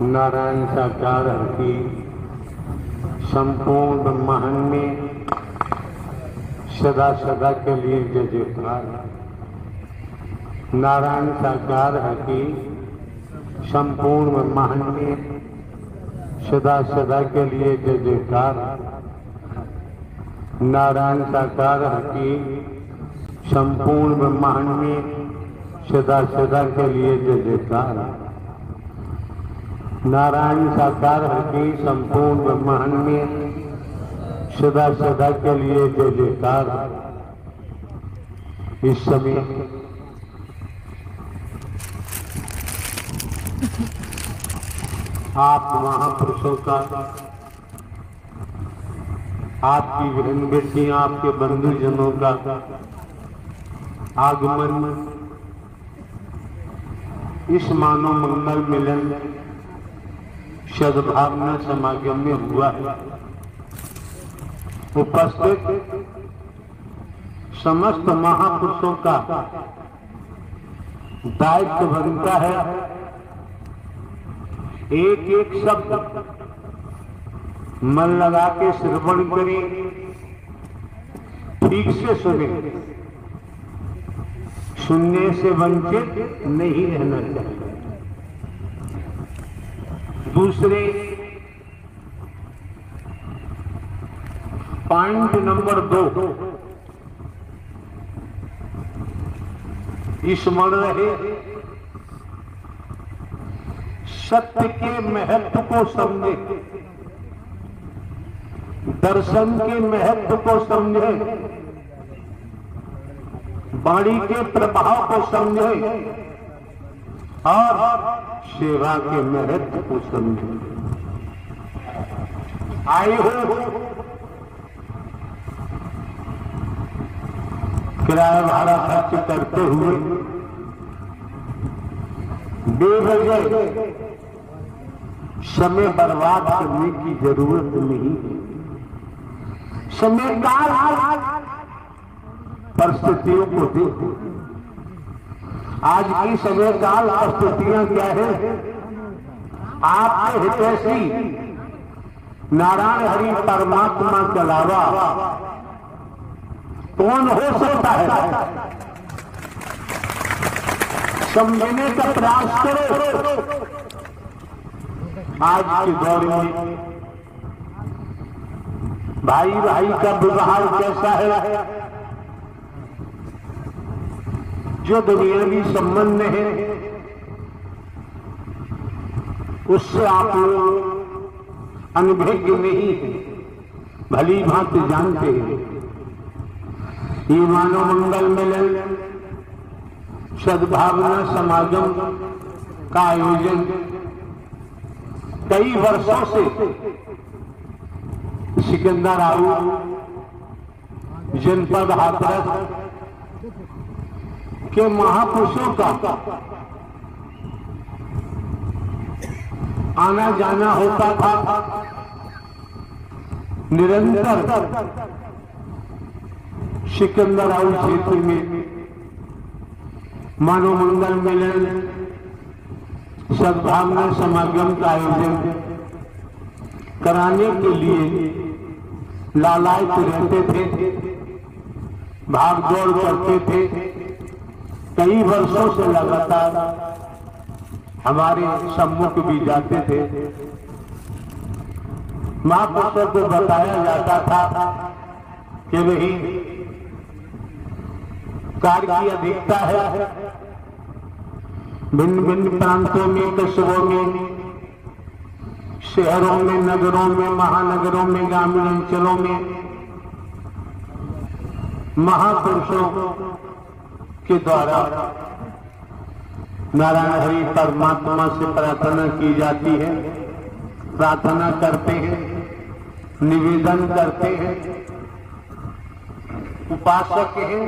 नारायण साकार की संपूर्ण ब्रह्मांड में सदा सदा के लिए जय जयकार। नारायण साकार की संपूर्ण ब्रह्मांड में सदा सदा के लिए जय जयकार। नारायण साकार की संपूर्ण ब्रह्मांड में सदा सदा के लिए जय जयकार। नारायण साकार की संपूर्ण ब्रह्मांड में सदा सदा के लिए जय जयकार। इस समय आप महापुरुषों का, आपकी बहन बेटियां, आपके बंधुजनों का आगमन इस मानव मंगल मिलन सद्भावना समागम में हुआ है। उपस्थित समस्त महापुरुषों का दायित्व बनता है एक एक शब्द मन लगा के श्रवण करें, ठीक से सुने, सुनने से वंचित नहीं रहना चाहिए। दूसरे पॉइंट नंबर 2, स्मरण रहे सत्य के महत्व को समझे, दर्शन के महत्व को समझे, वाणी के प्रभाव को समझे और सेवा के महत्व को समझे। आए हो किराया भाड़ा खर्च करते हुए बेवजह समय बर्बाद करने की जरूरत नहीं। समय काल परिस्थितियों को देखो। आज की समय काल परिस्थितियां क्या है? आपके हितैषी नारायण हरि परमात्मा के अलावा कौन हो सकता है? समझने का प्रयास करो। आज के दौर में भाई भाई का व्यवहार कैसा है? जो दुनियावी संबंध है उससे आप लोग अनभिज्ञ नहीं है, भली भांति जानते हैं। ये मानव मंगल मिलन सद्भावना समागम का आयोजन कई वर्षों से सिकंदराबाद जनपद हाथरस के महापुरुषों का आना जाना होता था। निरंतर सिकंदराबाद क्षेत्र में मानव मंगल मिलन सद्भावना समागम का आयोजन कराने के लिए लालायित रहते थे, भाग दौड़ करते थे। कई वर्षों से लगातार हमारे सम्मुख भी जाते थे। महापुरुषों को बताया जाता था कि वही कार्य की अधिकता है। भिन्न भिन्न प्रांतों में, कस्बों में, शहरों में, नगरों में, महानगरों में, ग्रामीण अंचलों में महापुरुषों के द्वारा नारायण हरि परमात्मा से प्रार्थना की जाती है। प्रार्थना करते हैं, निवेदन करते हैं। उपासक हैं,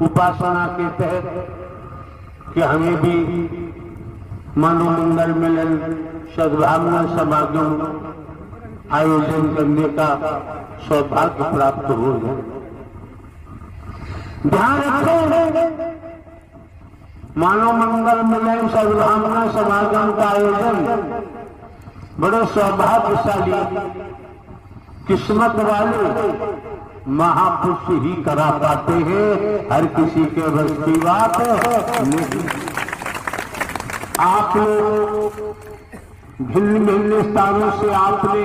उपासना के तहत कि हमें भी मानव मंगल मिलन सद्भावना समागम आयोजन करने का सौभाग्य प्राप्त हो जाए। ध्यान रखें, मानव मंगल मिलन सद्भावना समागम का आयोजन बड़े सौभाग्यशाली किस्मत वाले महापुरुष ही करा पाते हैं, हर किसी के बस की बात नहीं। आप लोग भिन्न भिन्न स्थानों से आपने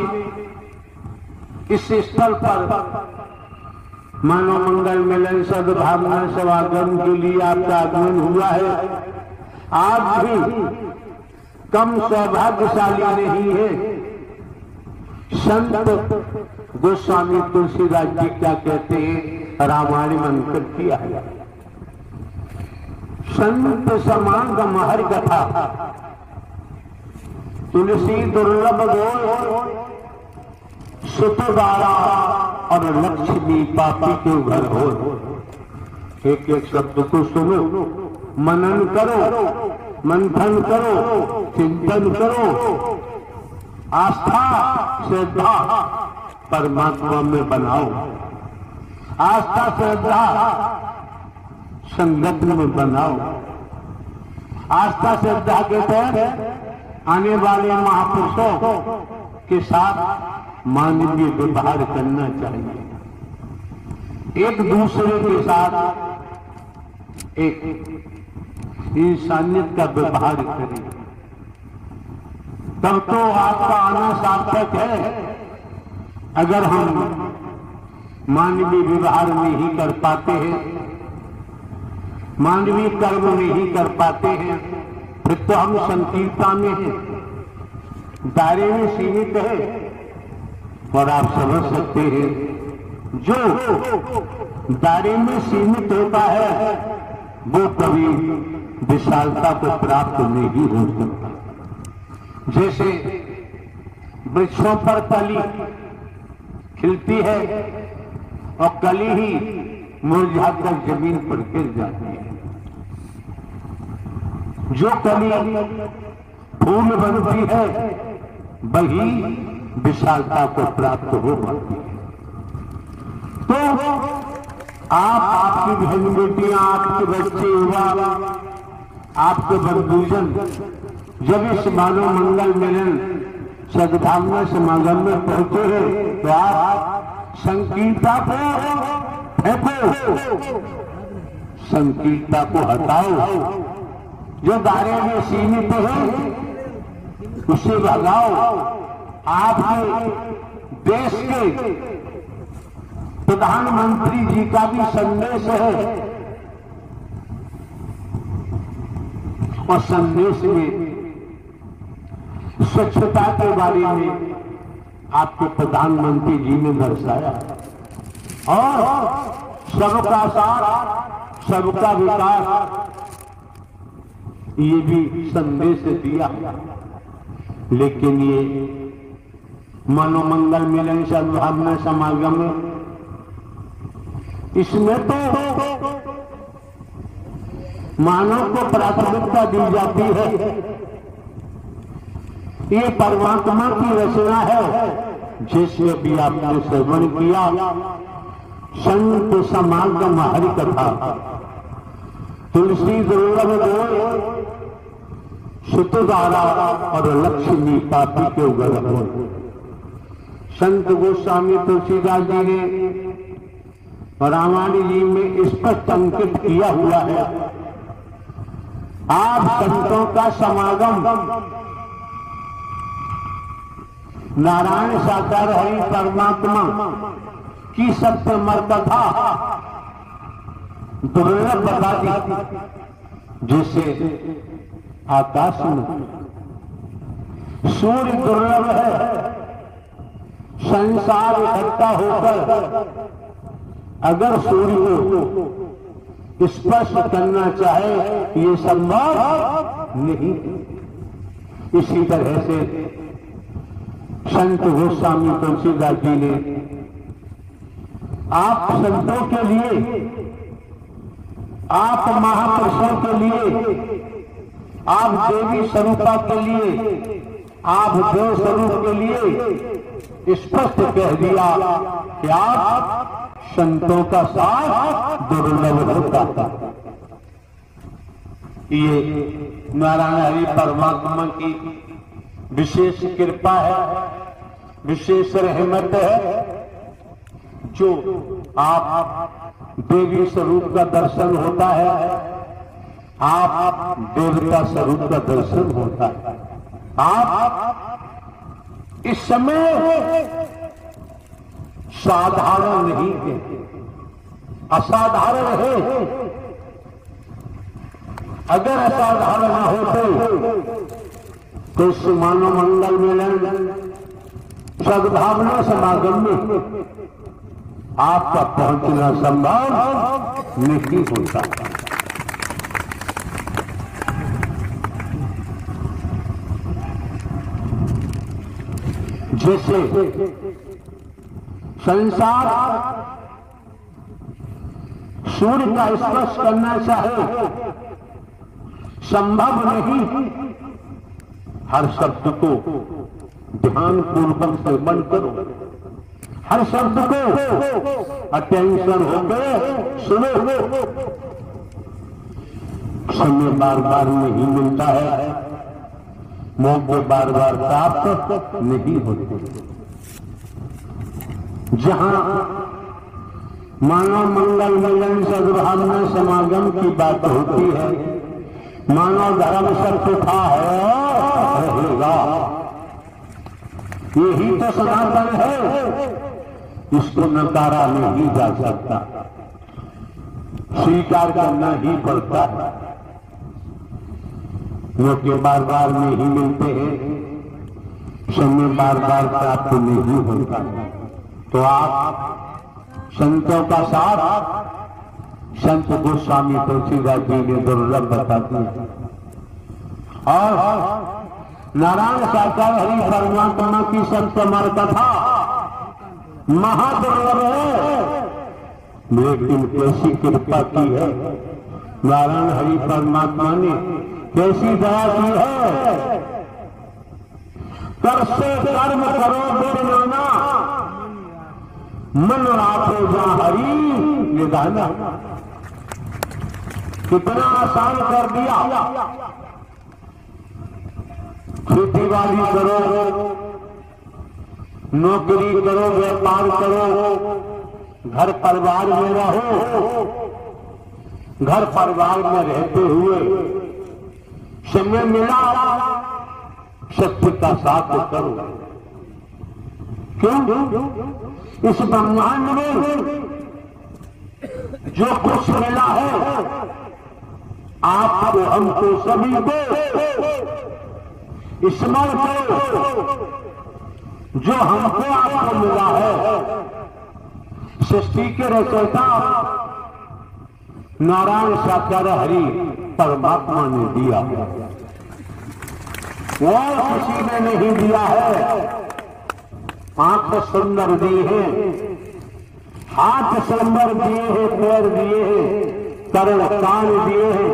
इस स्थल पर मानव मंगल मिलन सद्भावना समागम के लिए आपका आगमन हुआ है। आप भी कम सौभाग्यशाली नहीं है। संत गोस्वामी तुलसीदास जी क्या कहते हैं, रामायण में अंकित किया है, संत समागम हर कथा तुलसी दुर्लभ गोय सुतदारा और लक्ष्मी पापी के घर हो। एक एक शब्द को सुनो, मनन करो, मंथन करो, चिंतन करो, आस्था श्रद्धा परमात्मा में बनाओ, आस्था श्रद्धा संगत में बनाओ। आस्था श्रद्धा के तहत आने वाले महापुरुषों के साथ मानवीय व्यवहार करना चाहिए, एक दूसरे के साथ एक इंसानियत का व्यवहार करें, तब तो आपका आना सार्थक है। अगर हम मानवीय व्यवहार नहीं कर पाते हैं, मानवीय कर्म नहीं कर पाते हैं, फिर तो हम संकीर्णता में हैं, दायरे में सीमित है। और आप समझ सकते हैं जो दायरे में सीमित होता है वो कभी विशालता को प्राप्त नहीं हो सकता। जैसे वृक्षों पर कली खिलती है और कली ही मुरझाकर जमीन पर गिर जाती है, जो कली फूल बनती है वही विशालता को प्राप्त हो पाती है। तो आप, आपकी बहन बेटियां, आपके बच्चे, युवा, आपके बंधुजन जब इस मानव मंगल मिलन सद्भावना समागम में पहुंचे हैं, तो आप संकीर्णता को फेंको, संकीर्णता को हटाओ, जो दायरे में सीमित है उसे भगाओ। आपके देश के प्रधानमंत्री जी का भी संदेश है और संदेश में स्वच्छता के बारे में आपके प्रधानमंत्री जी ने दर्शाया और सबका साथ सबका विकास ये भी संदेश दिया। लेकिन ये मनोमंगल मिलन सद्भावना समागम इसमें तो मानव को प्राथमिकता दी जाती है। ये परमात्मा की रचना है, जिसमें भी आपने श्रवण किया संत समागम हरि कथा, तुलसी दुर्लभ गोय सुतदारा और लक्ष्मी पापी के उगर हो। संत गोस्वामी तुलसीदास जी ने रामायण जी में स्पष्ट अंकित किया हुआ है, आप संतों का समागम नारायण साकार हरि परमात्मा की सत्यमर कथा दुर्लभ बता दी। जैसे आकाश में सूर्य दुर्लभ है, संसार इकट्ठा होकर अगर सूर्य को स्पर्श करना चाहे ये संभव नहीं। इसी तरह से संत गोस्वामी तुलसीदास जी ने आप संतों के लिए, आप महापुरुषों के लिए, आप देवी स्वरूपा के लिए, आप देव स्वरूप के लिए स्पष्ट कह दिया कि आप संतों का साथ दुर्लभ होता था। ये नारायण हरि परमात्मा की विशेष कृपा है, विशेष रहमत है, जो आप देवी स्वरूप का दर्शन होता है, आप देवता स्वरूप का दर्शन होता है। आप इस समय साधारण नहीं है, असाधारण है। अगर असाधारण होते तो इस मानव मंगल मिलन सद्भावना समागम में आपका पहुंचना संभव नहीं होता। जैसे संसार सूर्य का स्पर्श करना चाहे, संभव नहीं। हर शब्द को ध्यान पूर्वक श्रवण करो, हर शब्द को अटेंशन होकर सुनो। समय बार बार नहीं मिलता है, मौके बार बार प्राप्त नहीं होते। जहां मानव मंगल मिलन सद्भावना समागम की बात होती है, मानव धर्म सर्वथा है रहेगा। यही तो सनातन है, इसको नकारा नहीं जा सकता, स्वीकार करना ही पड़ता है। मौके बार बार नहीं मिलते हैं, समय बार बार प्राप्त नहीं होता। तो आप संतों का साथ संत गोस्वामी तुलसीदास जी ने दुर्लभ बताते हैं, और नारायण साकार हरि परमात्मा की संत अमर कथा महादुर्लभ है। लेकिन कैसी कृपा की है नारायण हरि परमात्मा ने, कैसी दया की है। कर से कर्म करो दुर्नाना, मन राखो जा हरि निधाना। कितना आसान कर दिया। खेती बाड़ी करो, नौकरी करो, व्यापार करो, घर परिवार में रहो। घर परिवार में रहते हुए समय मिला सत्य का साथ करो। क्यों? इस ब्रह्मांड में जो कुछ मिला है, आपको, हमको, सभी को स्मरण करो। जो हमको आपको मिला है, सृष्टि के रचयिता नारायण साकार हरि परमात्मा ने दिया है, वो किसी ने नहीं दिया है। आंख सुंदर दिए हैं, हाथ सुंदर दिए हैं, पैर दिए हैं, करण कान दिए हैं।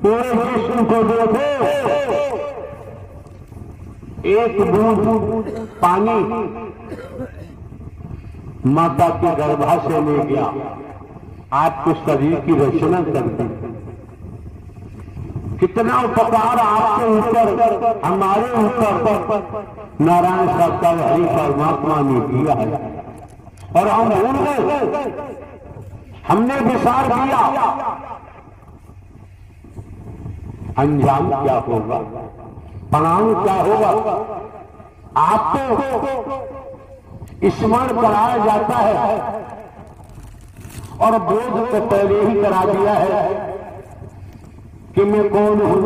पूरे विश्व को देखो, एक बूंद पानी माता के गर्भाशय में गया, आपके शरीर की रचना करती। कितना उपकार आपके ऊपर, हमारे ऊपर नारायण साकार हरि परमात्मा ने किया है, और हम भूल गए। हमने विचार किया, अंजाम क्या होगा, परिणाम क्या होगा। आपको स्मरण कराया जाता है, और बोध को पहले ही करा दिया है कि मैं कौन हूं,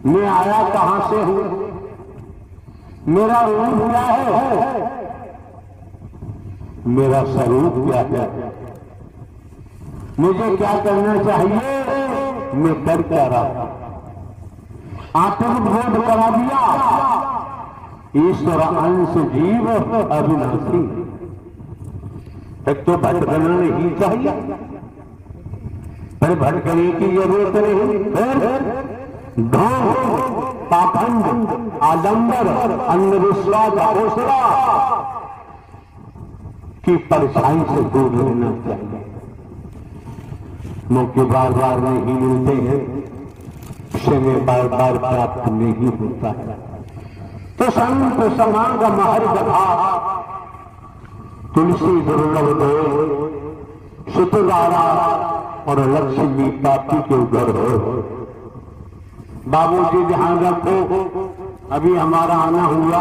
मैं आया कहां से हूं, मेरा रूप क्या है, मेरा स्वरूप क्या है, मुझे क्या करना चाहिए, मैं कर क्या रहा हूं। आत्म बोध करा दिया। ईश्वर अंश जीव अविनाशी। एक तो भटकना नहीं चाहिए, फिर भटकने की जरूरत नहीं। फिर ढोंग, पाखंड, आडंबर, अंधविश्वास, घोषणा की परछाई से दूर रहना चाहिए। मौके बार बार नहीं मिलते हैं, समय बार बार प्राप्त नहीं होता है। तो संत समागम हर कथा तुलसी दुर्लभ दो सुतदारा और लक्ष्मी पापी के घर हो। बाबूजी ध्यान रखो, अभी हमारा आना हुआ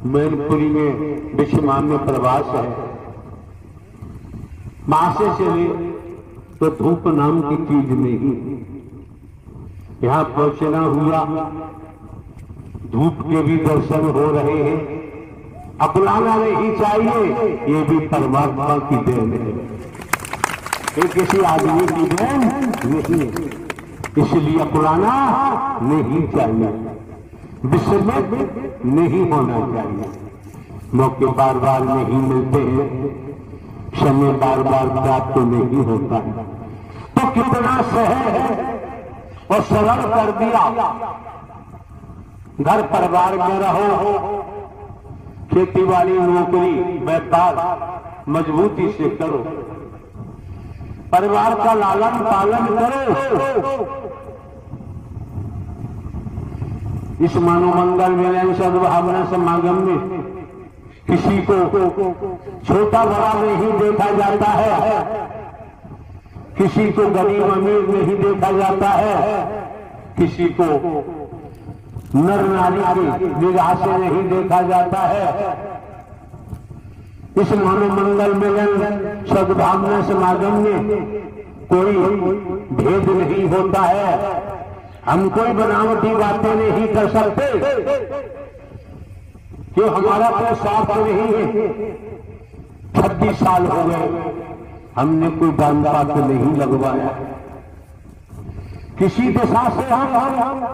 मैनपुरी में विश्वमान्य प्रवास है। वहां से चले तो धूप नाम की चीज नहीं, यहां पहुंचना हुआ, धूप के भी दर्शन हो रहे हैं। अकुलाना नहीं चाहिए, ये भी परमात्मा की देन है, ये किसी आदमी की देन नहीं, इसलिए अकुलाना नहीं चाहिए, विस्मित नहीं होना चाहिए। मौके बार बार नहीं मिलते हैं, समय बार बार प्राप्त तो नहीं होता है। तो कितना सहज है और सरल कर दिया। घर परिवार में रहो, खेती बाड़ी नौकरी व्यापार मजबूती से करो, परिवार का लालन पालन करो। इस मनोमंगल मिलन सद्भावना समागम में किसी को छोटा बड़ा नहीं देखा जाता है, किसी को गरीब अमीर नहीं देखा जाता है, किसी को नर नारी की निगाह से नहीं देखा जाता है। इस मनोमंगल मिलन सद्भावना समागम में कोई भेद नहीं होता है। हम कोई बनावटी बातें नहीं कर सकते कि हमारा कोई साथ नहीं है। 26 साल हो गए, हमने कोई दान पात्र नहीं लगवाया, किसी दिशा से हम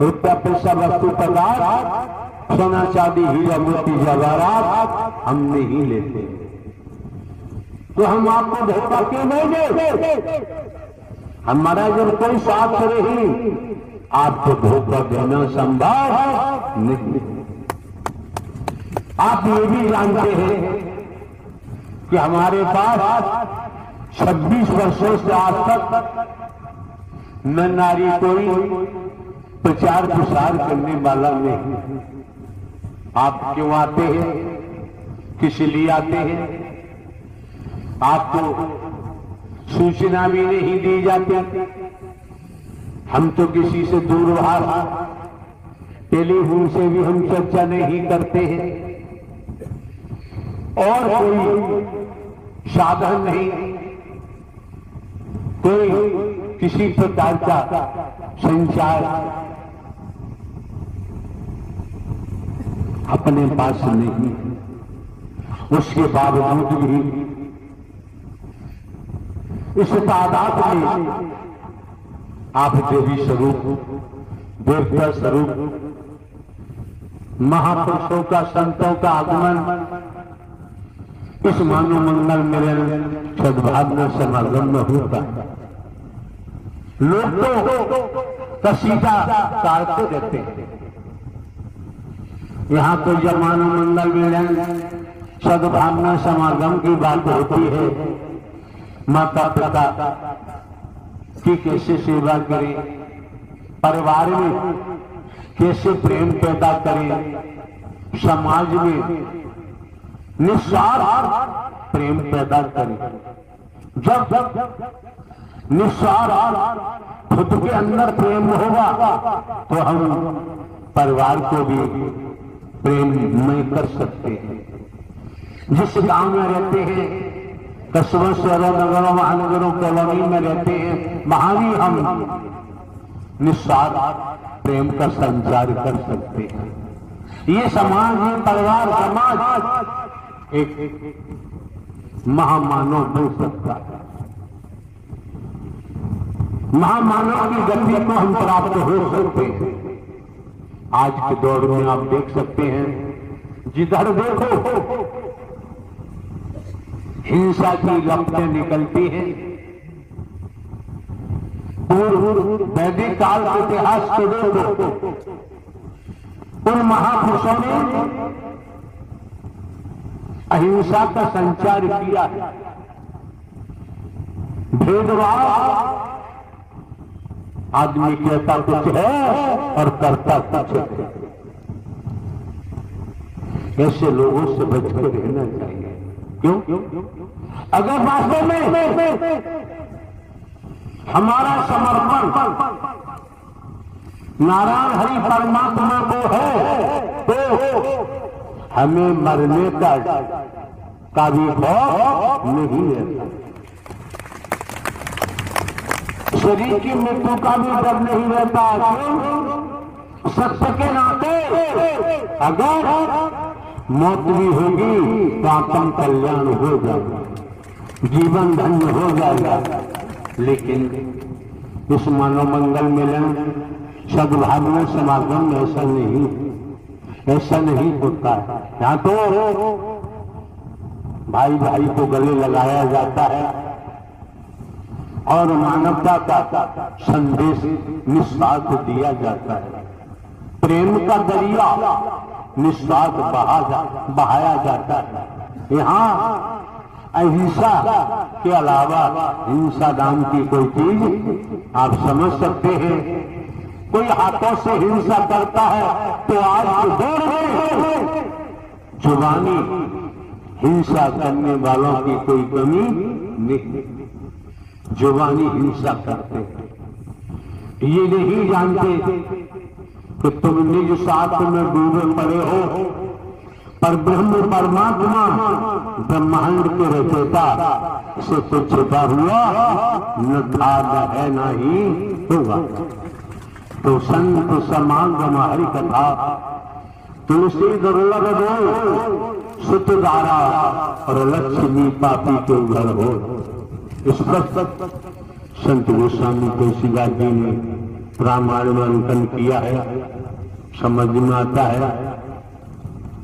रुपया पैसा वस्तु पदार्थ सोना चांदी हीरा मोती जवाहरात हम नहीं लेते। तो हम आपको धोखा क्यों नहीं दे? हमारा जब कोई साथ नहीं, आपको धोखा देना संभव नहीं। आप ये भी जानते हैं कि हमारे पास 26 वर्षों से आज तक न नारी कोई प्रचार प्रसार करने वाला नहीं। आप क्यों आते हैं, किस लिए आते हैं? आपको सूचना भी नहीं दी जाती। हम तो किसी से दूरभाष टेलीफोन से भी हम चर्चा नहीं करते हैं, और कोई साधन नहीं, कोई किसी प्रकार का संचार अपने पास नहीं। उसके बावजूद भी इस तादाद में आप देवी स्वरूप, देवता स्वरूप, महापुरुषों का, संतों का आगमन इस मानव मंगल मिलन सद्भावना समागम में होता है। लोग तो कसीदा गाते रहते हैं। यहाँ तो जब मानव मंगल मिलन सद्भावना समागम की बात होती है, माता पिता की कैसे सेवा करें, परिवार में कैसे प्रेम पैदा करें, समाज में निस्वार्थ प्रेम पैदा करें। जब निस्वार्थ खुद के अंदर प्रेम होगा तो हम परिवार को भी प्रेममय कर सकते हैं। जिस गांव में रहते हैं, कस्बों शहरों नगरों महानगरों कॉलोनी में रहते हैं, वहां भी हम निस्वार्थ प्रेम का संचार कर सकते हैं। ये समाज है, परिवार समाज एक महामानव बन सकता है। महामानव की गति को हम प्राप्त हो सकते हैं। आज के दौर में आप देख सकते हैं, जिधर देखो हिंसा की लपटें निकलती हैं। पूर्व वैदिक काल के इतिहास को देखो, उन महापुरुषों ने अहिंसा का संचार किया है। भेदभाव आदमी कहता कुछ है और करता कुछ है। ऐसे लोगों से बचकर रहना चाहिए। क्यों? अगर वास्तव में हमारा समर्पण नारायण हरि परमात्मा को है तो हमें मरने का भी खौफ नहीं रहता, शरीर की मृत्यु का भी डर नहीं रहता। क्यों? सत्य के नाते अगर मौत भी होगी तो आत्म कल्याण हो जाएगा, जीवन धन्य हो जाएगा। लेकिन इस मनोमंगल मिलन सद्भावना समागम में ऐसा नहीं होता है। यहाँ तो भाई भाई को गले लगाया जाता है और मानवता का संदेश निस्वार्थ दिया जाता है। प्रेम का दरिया निस्वार्थ बहाया जाता है। यहाँ अहिंसा के अलावा हिंसा नाम की कोई चीज आप समझ सकते हैं। कोई हाथों से हिंसा करता है तो आज के दौर में जुबानी हिंसा करने वालों की कोई कमी नहीं, जुबानी हिंसा करते हैं। ये नहीं जानते कि तुम निज साथ में डूबे पड़े हो, पर ब्रह्म परमात्मा ब्रह्मांड के रचयिता से तो छिपा हुआ न था न है न ही होगा। तो संत समागम हरि कथा तुलसी दुर्लभ दो सुतधारा और लक्ष्मी पापी के घर हो। इस पर संत गोस्वामी तुलसीदास जी ने रामायण में अंकन किया है। समझ में आता है,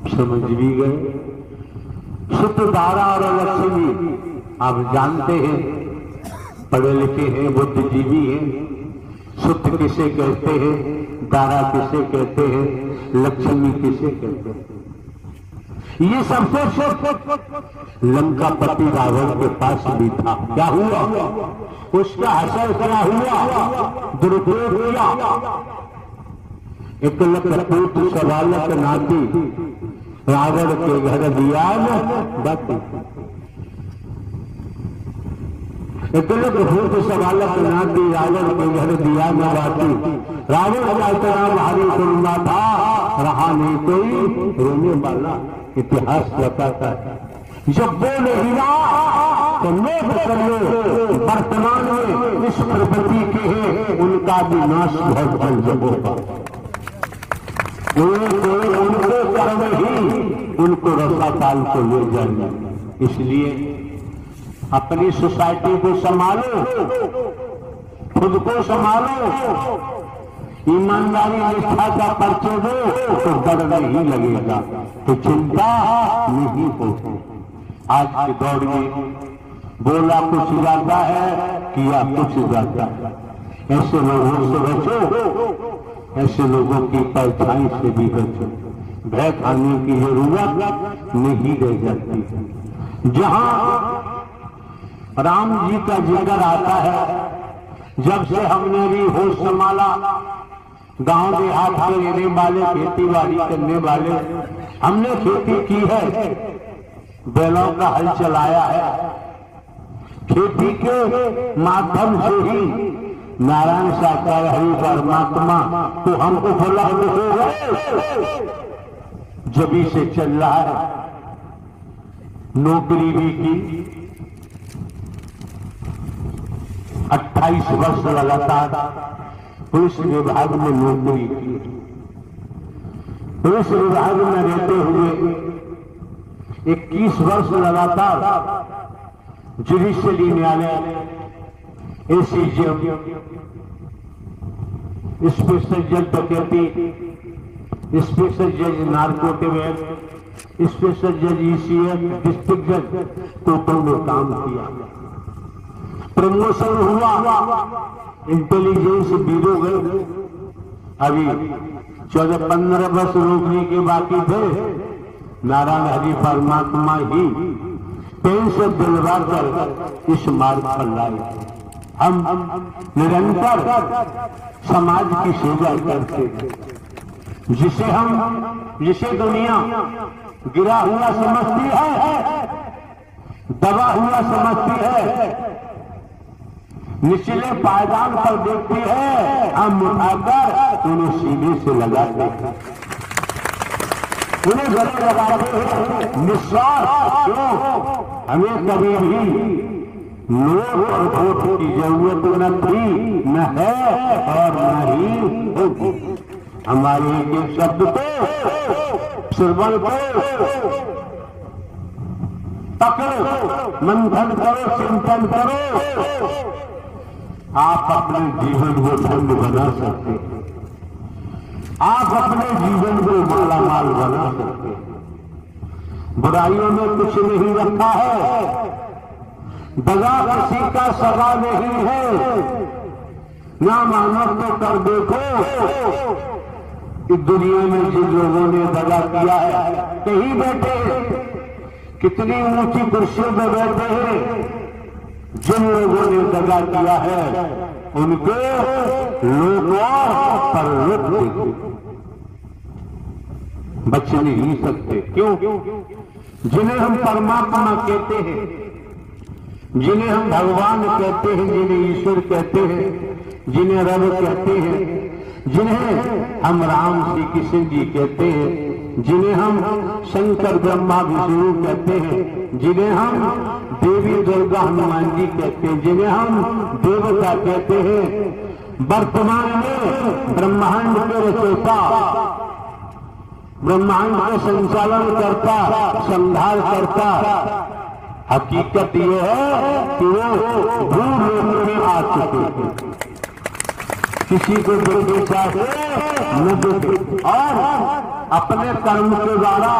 समझ भी गए। सुतधारा और लक्ष्मी आप जानते हैं, पढ़े लिखे हैं, बुद्धिजीवी हैं। सुत किसे कहते हैं, दारा किसे कहते हैं, लक्ष्मी किसे कहते हैं। ये सब कुछ लंकापति रावण के पास भी था। क्या हुआ? उसका असर क्या हुआ? दुरुपयोग किया। एक लखपूत सवालक नाती रावण के घर दिया बाती। एक लखपूत सवालक नाती रावण के घर दिया न बाती। रावण का इतना भारी कुंडा था, रहा नहीं कोई रोने वाला। इतिहास बताता है जब वो नहीं रहा तो लोग चलो वर्तमान में इस प्रकृति के हैं, उनका भी नाश बहुत जल्द होगा। उनको कर्म ही उनको रसापाल को ले जाएंगे। इसलिए अपनी सोसाइटी को संभालो, खुद को संभालो, ईमानदारी निष्ठा का परिचय दो तो डर नहीं लगेगा, तो चिंता नहीं होगी। आज के दौर में बोला कुछ जाता है, किया कुछ जाता है। ऐसे लोगों से बचो, ऐसे लोगों की परछाई से भी बचो। भय खाने की जरूरत नहीं रह जाती। जहां राम जी का जिक्र आता है, जब से हमने भी होश संभाला, गांव देहात के रहने वाले, खेती बाड़ी करने वाले, हमने खेती की है, बैलों का हल चलाया है। खेती के माध्यम से ही नारायण साकार हरि परमात्मा तो हम उपलब्ध हो गए, जभी से चल रहा है। नौकरी भी की, 28 वर्ष लगातार पुलिस विभाग में नौकरी की। पुलिस विभाग में रहते हुए 21 वर्ष लगातार जुडिशियरी न्यायालय, एसीजेएम, स्पेशल जज डकैती, स्पेशल जज नार्कोटिक, स्पेशल जज ईसीएम, डिस्ट्रिक्ट जज कोर्टों में काम किया। प्रमोशन हुआ, इंटेलिजेंस ब्यूरो गए। अभी 14-15 वर्ष नौकरी के बाकी थे। नारायण हरि परमात्मा ही पेन से दिलवा कर इस मार्ग पर लाए। हम निरंतर समाज की सेवा करते हैं, जिसे दुनिया गिरा हुआ समझती है, दबा हुआ समझती है, निचले पायदान पर देखती है, हम उठाकर उन्हें सीधे से लगाते हैं, उन्हें गले लगाते हैं। निस्वार्थ क्यों? हमें कभी भी नोट और वोट की जरूरत न थी, न है और न ही होगी। हमारे एक शब्द को, श्रवण को पकड़ो, मंथन करो, चिंतन करो, आप अपने जीवन को धन्य बना सकते हैं, आप अपने जीवन को मालामाल बना सकते हैं। बुराइयों में कुछ नहीं रखा है, दगा किसी का सगा नहीं है। ना मानव तो कर देखो, इस दुनिया में जिन लोगों ने दगा किया है, कहीं बैठे, कितनी ऊंची कुर्सियों में बैठे हैं, जिन लोगों ने दगा किया है उनके लोग परलोक देखो, बच नहीं सकते। क्यों? जिन्हें हम परमात्मा कहते हैं, जिन्हें हम भगवान कहते हैं, जिन्हें ईश्वर कहते हैं, जिन्हें रब कहते हैं, जिन्हें हम राम श्री कृष्ण जी कहते हैं, जिन्हें हम शंकर ब्रह्मा विष्णु कहते हैं, जिन्हें हम देवी दुर्गा हनुमान जी कहते हैं, जिन्हें हम देवता कहते हैं, वर्तमान में ब्रह्मांड के रचयिता, ब्रह्मांड का संचालन करता, संहार करता, हकीकत ये है कि वो भूलोक में आ चुके हैं, किसी को दुर्गे चाहे न दुर्गे, और अपने कर्म के द्वारा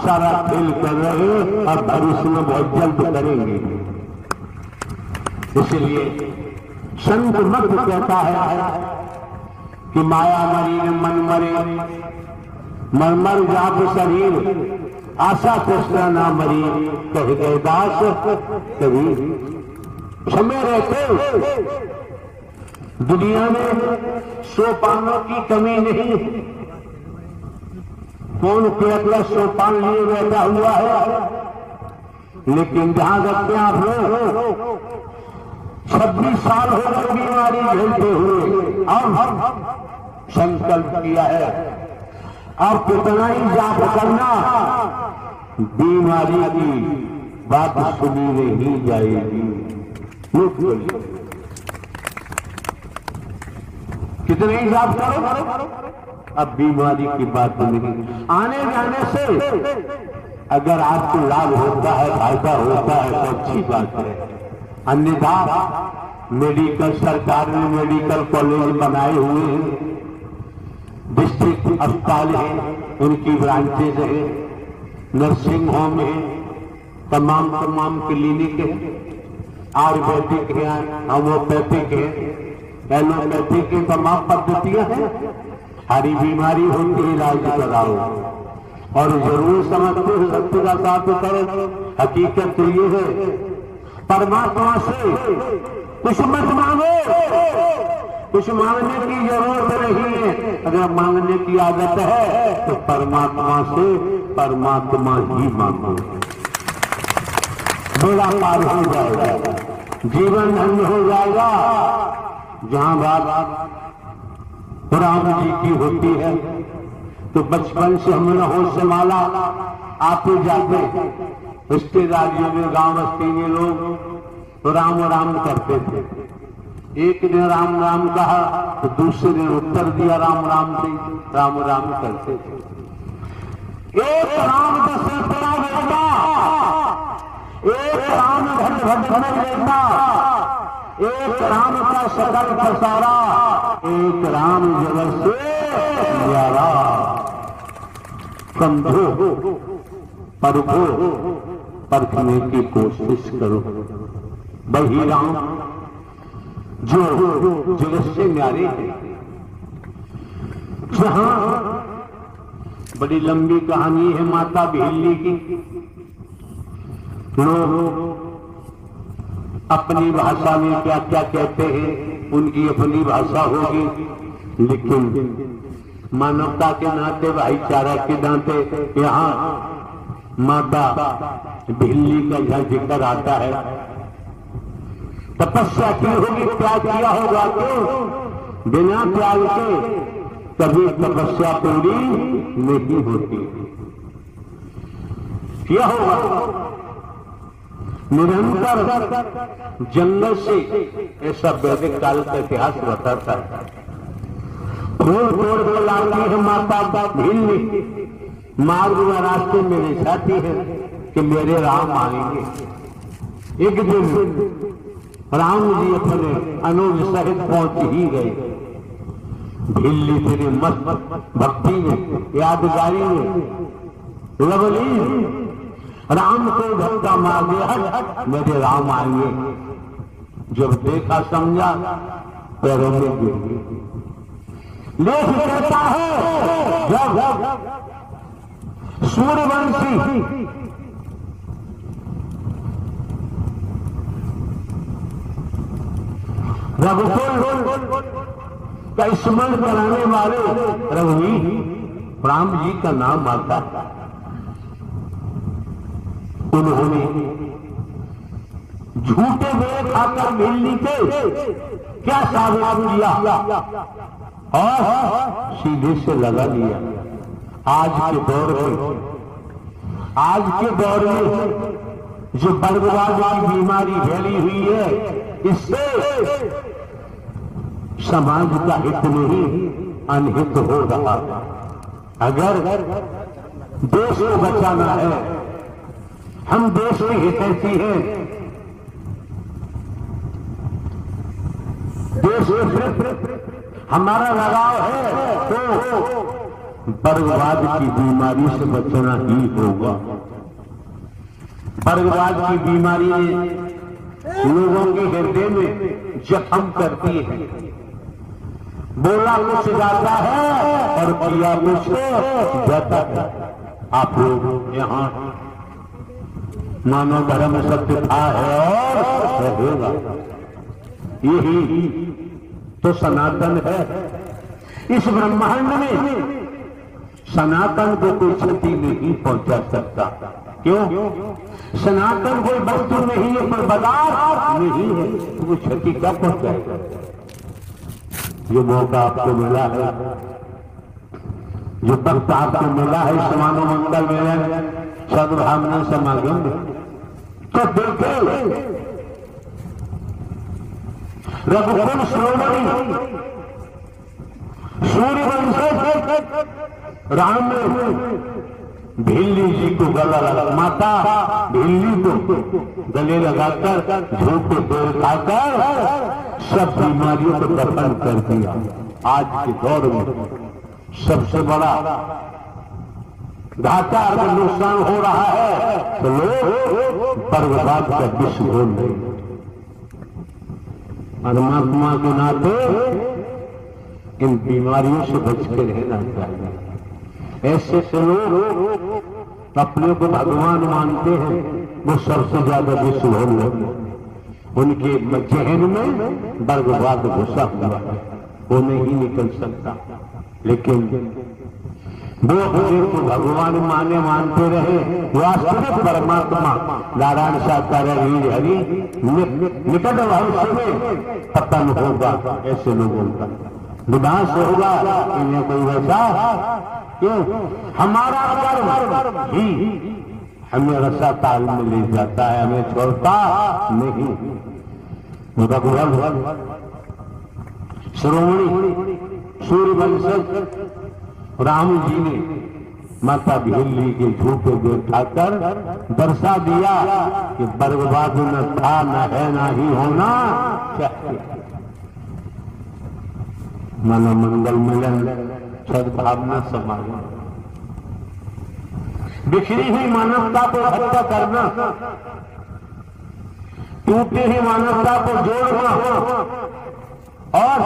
सारा खेल कर रहे और भविष्य में बहुत जल्द करेंगे। इसलिए संत मत कहता है कि माया मरी मन मरे, मर जात शरीर, आशा कृष्णा ना मरी, कह गए दास कभी। समय रहते दुनिया में सोपानों की कमी नहीं, कौन केवल सोपान लिए बैठा हुआ है, लेकिन जहां रखते आप लोग 26 साल हो गए बीमारी झेलते हुए, और संकल्प किया है अब कितना ही जाप करना, बीमारी की बात सुनी नहीं जाएगी। कितने ही जाप करो, अब बीमारी की बात नहीं। आने जाने से अगर आपको लाभ होता है, फायदा होता है तो अच्छी बात है, अन्यथा मेडिकल, सरकार ने मेडिकल कॉलेज बनाए हुए हैं, डिस्ट्रिक्ट अस्पताल है, उनकी ब्रांचेज है, नर्सिंग होम है, तमाम क्लिनिक है, आयुर्वेदिक है, होम्योपैथिक है, एलोपैथिक की तमाम पद्धतियां हैं। हरी बीमारी होती है, इलाज कराओ, और जरूर समझते हो सत्य का साथ करो। हकीकत तो ये है, परमात्मा से कुछ मत मांगो, कुछ मांगने की जरूरत नहीं है। अगर मांगने की आदत है तो परमात्मा से परमात्मा ही मांगो, बेड़ा पार हो जाएगा, जीवन धन्य हो जाएगा। जहां बात राम जी की होती है तो बचपन से हमने होश से माला आते जाते, रिश्तेदारियों में, गांव बस्ती में लोग राम राम करते थे। एक दिन राम राम कहा तो दूसरे दिन उत्तर दिया राम राम से, राम राम करते थे। एक राम दशरथ बेटा, एक राम भद्र बेटा, एक राम का सकल प्रसारा, एक राम जगत से न्यारा। समझो, परखो, परखने की कोशिश करो, वही राम जो जगत से न्यारे हैं। जहां बड़ी लंबी कहानी है माता बिल्ली की, लोग अपनी भाषा में क्या क्या कहते हैं, उनकी अपनी भाषा होगी, लेकिन मानवता के नाते, भाईचारा के नाते यहाँ माता भिल्ली का जहाँ जिक्र आता है, तपस्या की होगी, त्याग किया होगा, क्यों? बिना त्याग के कभी तपस्या पूरी नहीं होती। क्या होगा? निरंतर जंगल से, ऐसा वैदिक काल का इतिहास बताता है, फूल तोड़ के लाती है माता भिल्ली, मार्ग में रास्ते में ले जाती है कि मेरे राम आएंगे। एक दिन राम जी अपने अनुज सहित पहुंच ही गए। भिल्ली तेरी मस्त भक्ति में, यादगारी में, लवली राम को धक्का मार दिया, मेरे राम आएंगे। जब देखा समझा, पैरों में गिर गई। लेख कहता है जब सूर्यवंशी रघुकुल का स्मरण कराने वाले रघुवीर राम जी का नाम आता है। उन्होंने झूठे वेद खाकर भिल्ली के क्या साबित किया और सीधे से लगा लिया। आज के दौर में जो बर्गवाद की बीमारी फैली हुई है, इससे समाज का हित नहीं अनहित हो रहा है। अगर देश को बचाना है, हम देश के हितैषी हैं, देश में हमारा लगाव है, तो बर्गवाद की बीमारी से बचना ही होगा। बर्गवाद की बीमारी लोगों के हृदय में जख्म करती है। बोला कुछ जाता है और किया कुछ जाता है। आप लोग यहाँ मानव धर्म सत्य था है और रहेगा, यही तो सनातन है। इस ब्रह्मांड में सनातन को कोई क्षति नहीं पहुंचा सकता। क्यों? सनातन कोई वस्तु नहीं है, कोई पदार्थ नहीं है, तो कोई क्षति क्या पहुंचाएगा? जो मौका आपको मिला है, जो वक्त आपको मिला है समानो मंगल में, सद्भावना समागम में, तो देखे रघुकुल श्रोमणी सूर्यवंश राम ने भिल्ली जी को गला लगा, माता भिल्ली को गले लगाकर झूठ को तोड़ खाकर सब बीमारियों को दफन कर दिया। आज के दौर में सबसे बड़ा घाटा अगर नुकसान हो रहा है तो लोग बर्गवाद का विष घोल रहे। परमात्मा के नाते इन बीमारियों से बच के रहना चाहिए। ऐसे से लोग अपने को भगवान मानते हैं, वो सबसे ज्यादा विष घोल रहे। उनके जहन में बर्गवाद घुसा हुआ है, वो नहीं निकल सकता। लेकिन वो अपने को भगवान मानते रहे, वास्तविक परमात्मा नारायण साकार हरि निकट भविष्य में पतन होगा। ऐसे लोगों का विनाश होगा, इन्हें कोई वैसा क्यों? हमारा कर्म ही हमें रसा ताल में ले जाता है, हमें छोड़ता नहीं। रघुवर श्रोमणी सूर्यवंश राम जी ने माता भिल्ली के झूठे देखाकर दर्शा दिया कि बर्गवाद न था, न है, न ही होना चाहिए। मन मंगल मिलन, सद्भावना समागम, बिखरी हुई मानवता को इकट्ठा करना, टूटी हुई मानवता को जोड़ना और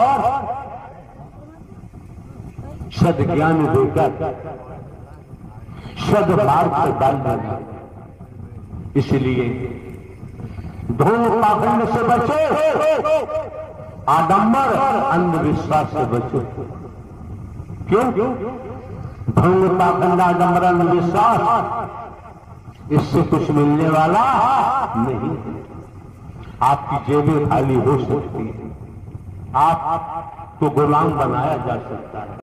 सद्ज्ञान देकर सद्भाव से डालना। इसलिए ढोंग पाखंड से बचे, आडंबर अंधविश्वास से बचे। क्यों? ढोंग पाखंड आडंबर अंधविश्वास इससे कुछ मिलने वाला नहीं। आपकी जेबें खाली हो सकती है, आप तो गुलाम बनाया जा सकता है।